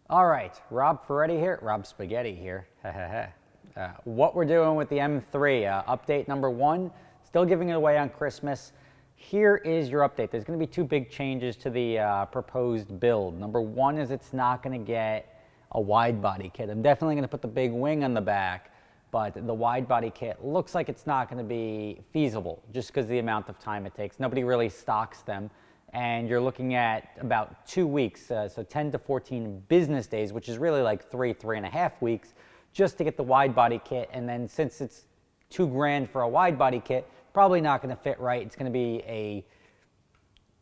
All right, Rob Ferretti here, Rob Spaghetti here. What we're doing with the M3, update number 1, still giving it away on Christmas. Here is your update. There's going to be 2 big changes to the proposed build. Number 1 is it's not going to get a wide body kit. I'm definitely going to put the big wing on the back, but the wide body kit looks like it's not going to be feasible just because of the amount of time it takes. Nobody really stocks them. And you're looking at about 2 weeks, so 10 to 14 business days, which is really like 3.5 weeks, just to get the wide body kit. And then since it's $2,000 for a wide body kit, probably not going to fit right. It's going to be a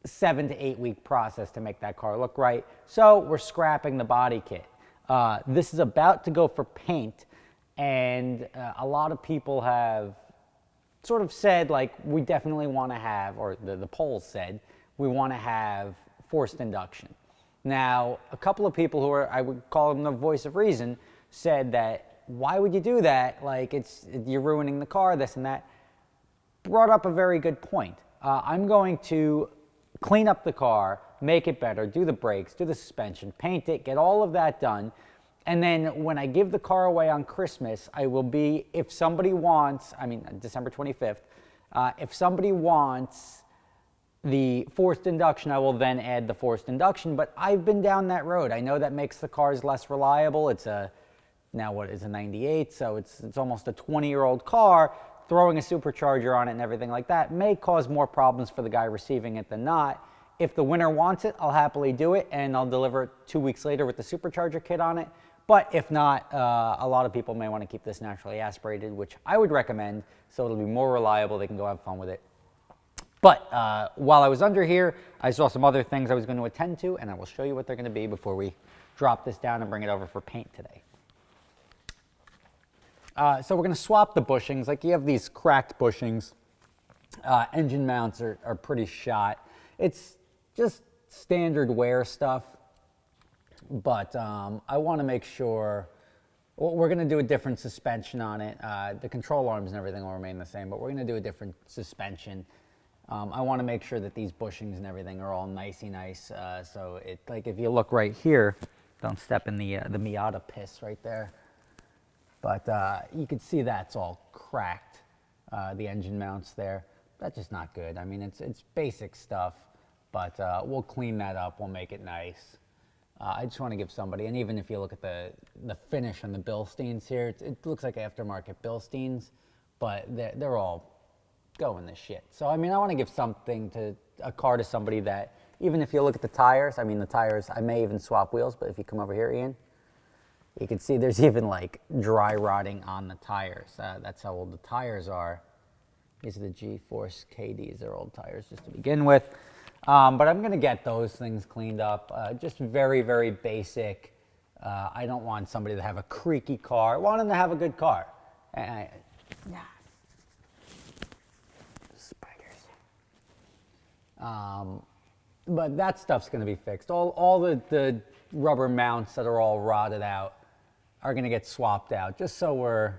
7 to 8 week process to make that car look right. So we're scrapping the body kit. This is about to go for paint, and a lot of people have sort of said, like, we definitely want to have, or the polls said, we want to have forced induction. Now, a couple of people who are, I would call them the voice of reason, said that, why would you do that? Like, you're ruining the car, this and that. Brought up a very good point. I'm going to clean up the car, make it better, do the brakes, do the suspension, paint it, get all of that done. And then when I give the car away on Christmas, I will be, if somebody wants, December 25th, if somebody wants the forced induction, I will then add the forced induction. But I've been down that road. I know that makes the cars less reliable. It's now what is a 98, so it's almost a 20-year-old car. Throwing a supercharger on it and everything like that may cause more problems for the guy receiving it than not. If the winner wants it, I'll happily do it, and I'll deliver it 2 weeks later with the supercharger kit on it. But if not, a lot of people may want to keep this naturally aspirated, which I would recommend, so it'll be more reliable. They can go have fun with it. But while I was under here, I saw some other things I was going to attend to, and I will show you what they're going to be before we drop this down and bring it over for paint today. So we're going to swap the bushings. Like, you have these cracked bushings. Engine mounts are pretty shot. It's just standard wear stuff. But I want to make sure, well, we're going to do a different suspension on it. The control arms and everything will remain the same, but we're going to do a different suspension. I want to make sure that these bushings and everything are all nicey nice. So it, like, if you look right here, don't step in the Miata piss right there. But you can see that's all cracked, the engine mounts there. That's just not good. I mean, it's basic stuff, but we'll clean that up. We'll make it nice. I just want to give somebody, and even if you look at the finish on the Bilsteins here, it looks like aftermarket Bilsteins, but they're all going to shit. So, I mean, I want to give a car to somebody that, even if you look at the tires, I mean, the tires, I may even swap wheels, but if you come over here, Ian, you can see there's even like dry rotting on the tires. That's how old the tires are. These are the G-Force KDs. They're old tires just to begin with. But I'm going to get those things cleaned up. Just very, very basic. I don't want somebody to have a creaky car. I want them to have a good car. Spiders. But that stuff's going to be fixed. All the rubber mounts that are all rotted out are going to get swapped out, just so we're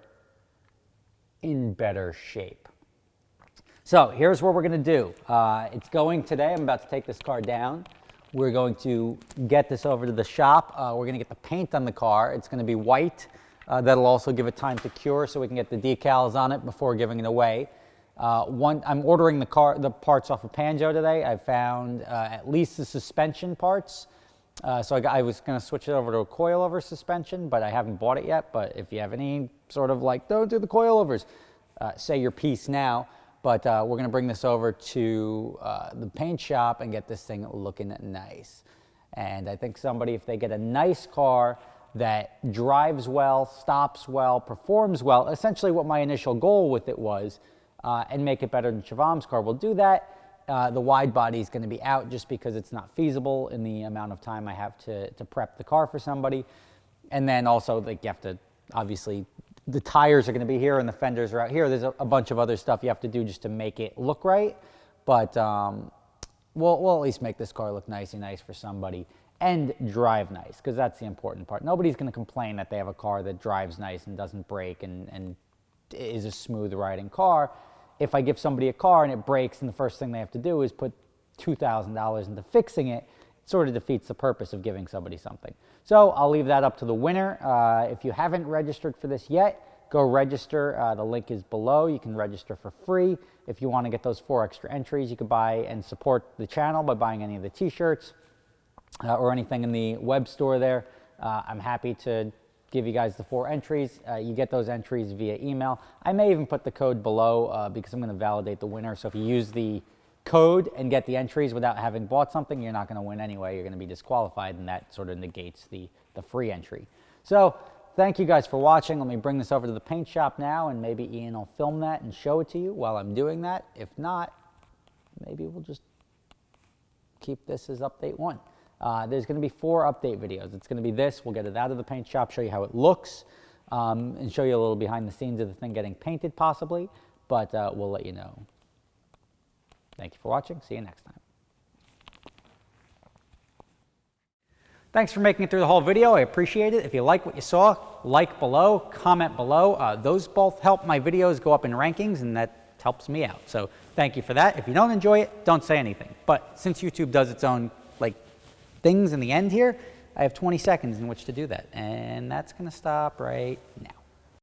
in better shape. So here's what we're going to do. It's going today. I'm about to take this car down. We're going to get this over to the shop. We're going to get the paint on the car. It's going to be white. That'll also give it time to cure so we can get the decals on it before giving it away. I'm ordering the parts off of Panjo today. I found at least the suspension parts. So I was going to switch it over to a coilover suspension, but I haven't bought it yet. But if you have any sort of like, don't do the coilovers, say your piece now. But we're going to bring this over to the paint shop and get this thing looking nice. And I think somebody, if they get a nice car that drives well, stops well, performs well, essentially what my initial goal with it was, and make it better than Shavam's car, will do that. The wide body is going to be out just because it's not feasible in the amount of time I have to prep the car for somebody. And then also, like, you have to, obviously, the tires are going to be here and the fenders are out here. There's a bunch of other stuff you have to do just to make it look right. But we'll at least make this car look nice for somebody and drive nice, because that's the important part. Nobody's going to complain that they have a car that drives nice and doesn't break and is a smooth riding car. If I give somebody a car and it breaks and the first thing they have to do is put $2,000 into fixing it, sort of defeats the purpose of giving somebody something. So I'll leave that up to the winner. If you haven't registered for this yet, go register. The link is below. You can register for free. If you want to get those 4 extra entries, you could buy and support the channel by buying any of the t-shirts or anything in the web store there. I'm happy to give you guys the 4 entries. You get those entries via email. I may even put the code below because I'm going to validate the winner. So if you use the code and get the entries without having bought something, you're not going to win anyway. You're going to be disqualified, and that sort of negates the free entry. So thank you guys for watching. Let me bring this over to the paint shop now, and maybe Ian will film that and show it to you while I'm doing that. If not, maybe we'll just keep this as update 1. There's going to be 4 update videos. It's going to be this. We'll get it out of the paint shop, show you how it looks, and show you a little behind the scenes of the thing getting painted possibly, but we'll let you know. Thank you for watching. See you next time. Thanks for making it through the whole video. I appreciate it. If you like what you saw, like below, comment below. Those both help my videos go up in rankings, and that helps me out. So thank you for that. If you don't enjoy it, don't say anything. But since YouTube does its own things in the end here, I have 20 seconds in which to do that. And that's going to stop right now.